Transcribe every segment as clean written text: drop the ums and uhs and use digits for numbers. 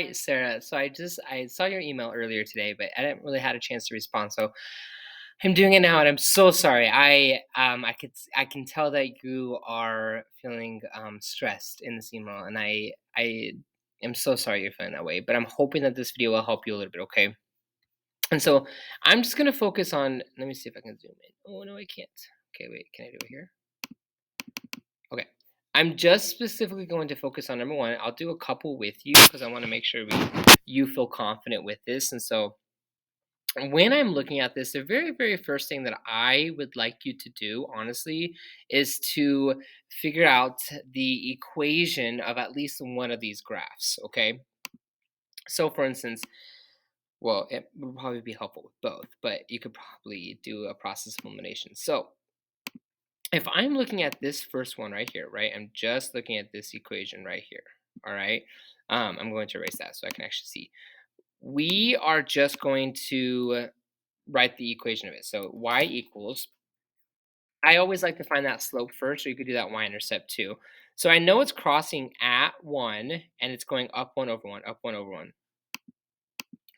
Hi, Sarah. So I saw your email earlier today, but I didn't really had a chance to respond. So I'm doing it now, and I'm so sorry. I can tell that you are feeling stressed in this email, and I am so sorry you're feeling that way. But I'm hoping that this video will help you a little bit, okay? And so I'm just gonna focus on. Let me see if I can zoom in. Oh no, I can't. Okay, wait. Can I do it here? Okay. I'm just specifically going to focus on number one. I'll do a couple with you because I want to make sure you feel confident with this. And so when I'm looking at this, the very, very first thing that I would like you to do, honestly, is to figure out the equation of at least one of these graphs. Okay. So for instance, well, it would probably be helpful with both, but you could probably do a process of elimination. So if I'm looking at this first one right here, right, I'm just looking at this equation right here, all right? I'm going to erase that so I can actually see. We are just going to write the equation of it. So y equals, I always like to find that slope first, so you could do that y-intercept too. So I know it's crossing at 1, and it's going up 1 over 1, up 1 over 1.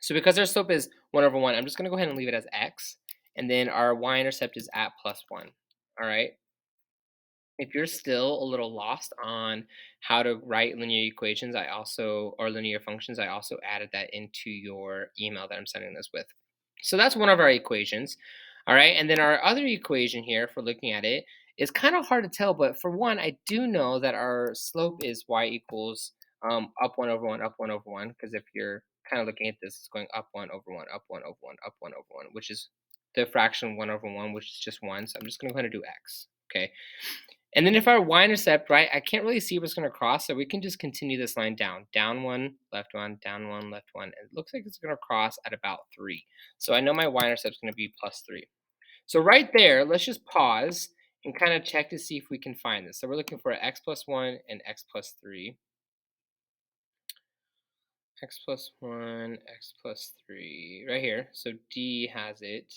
So because our slope is 1 over 1, I'm just going to go ahead and leave it as x, and then our y-intercept is at plus 1, all right? If you're still a little lost on how to write linear equations, or linear functions, I also added that into your email that I'm sending this with. So that's one of our equations. All right. And then our other equation here, for looking at it, is kind of hard to tell. But for one, I do know that our slope is y equals up 1 over 1, up 1 over 1. Because if you're kind of looking at this, it's going up 1 over 1, up 1 over 1, up 1 over 1, which is the fraction 1 over 1, which is just 1. So I'm just going to go ahead and do x. Okay. And then if our y-intercept, right, I can't really see what's going to cross, so we can just continue this line down. Down 1, left 1, down 1, left 1. And it looks like it's going to cross at about 3. So I know my y-intercept is going to be plus 3. So right there, let's just pause and kind of check to see if we can find this. So we're looking for x plus 1 and x plus 3. X plus 1, x plus 3, right here. So D has it.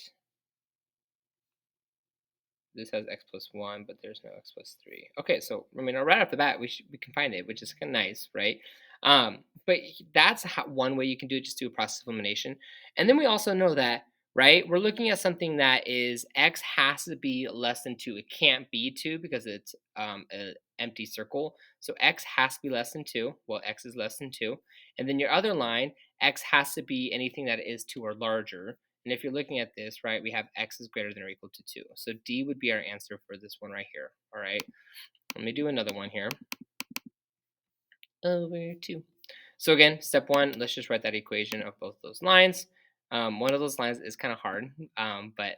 This has x plus 1, but there's no x plus 3. Okay, so I mean, right off the bat, we can find it, which is kind of nice, right? But that's one way you can do it, just do a process of elimination. And then we also know that, right, we're looking at something that is x has to be less than 2. It can't be 2 because it's an empty circle. So x has to be less than 2. Well, x is less than 2. And then your other line, x has to be anything that is 2 or larger. And if you're looking at this, right, we have x is greater than or equal to 2. So D would be our answer for this one right here. All right. Let me do another one here. Over 2. So again, step 1, let's just write that equation of both those lines. One of those lines is kind of hard, but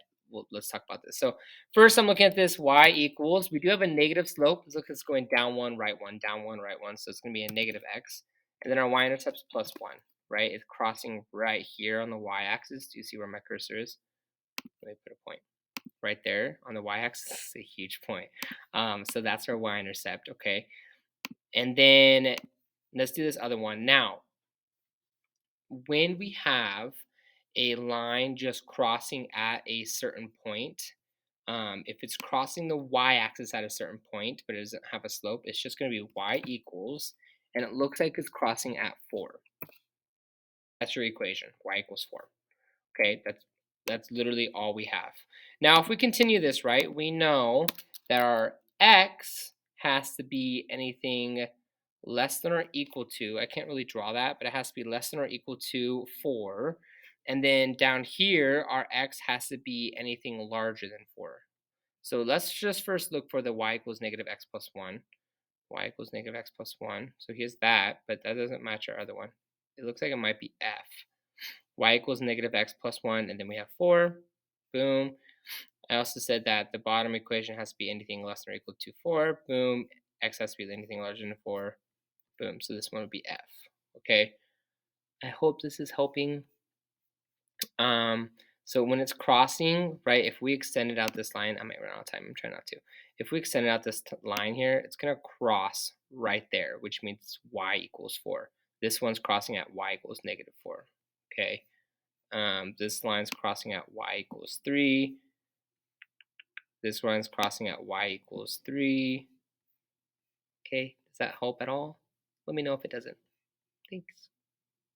let's talk about this. So first I'm looking at this y equals, we do have a negative slope. Look, it's going down 1, right 1, down 1, right 1. So it's going to be a negative x. And then our y-intercept is plus 1, right? It's crossing right here on the y-axis. Do you see where my cursor is? Let me put a point right there on the y-axis. Is a huge point. So that's our y-intercept, okay? And then let's do this other one. Now, when we have a line just crossing at a certain point, if it's crossing the y-axis at a certain point, but it doesn't have a slope, it's just going to be y equals, and it looks like it's crossing at 4. That's your equation, y equals 4. Okay, that's literally all we have. Now, if we continue this, right, we know that our x has to be anything less than or equal to, I can't really draw that, but it has to be less than or equal to 4. And then down here, our x has to be anything larger than 4. So let's just first look for the y equals negative x plus 1. Y equals negative x plus 1. So here's that, but that doesn't match our other one. It looks like it might be f. Y equals negative x plus 1, and then we have 4. Boom. I also said that the bottom equation has to be anything less than or equal to 4. Boom. X has to be anything larger than 4. Boom. So this one would be F. Okay. I hope this is helping. So when it's crossing, right, if we extended out this line, I might run out of time. I'm trying not to. If we extended out this line here, it's going to cross right there, which means y equals 4. This one's crossing at y equals negative 4. Okay. This line's crossing at y equals 3. This line's crossing at y equals 3. Okay, does that help at all? Let me know if it doesn't. Thanks.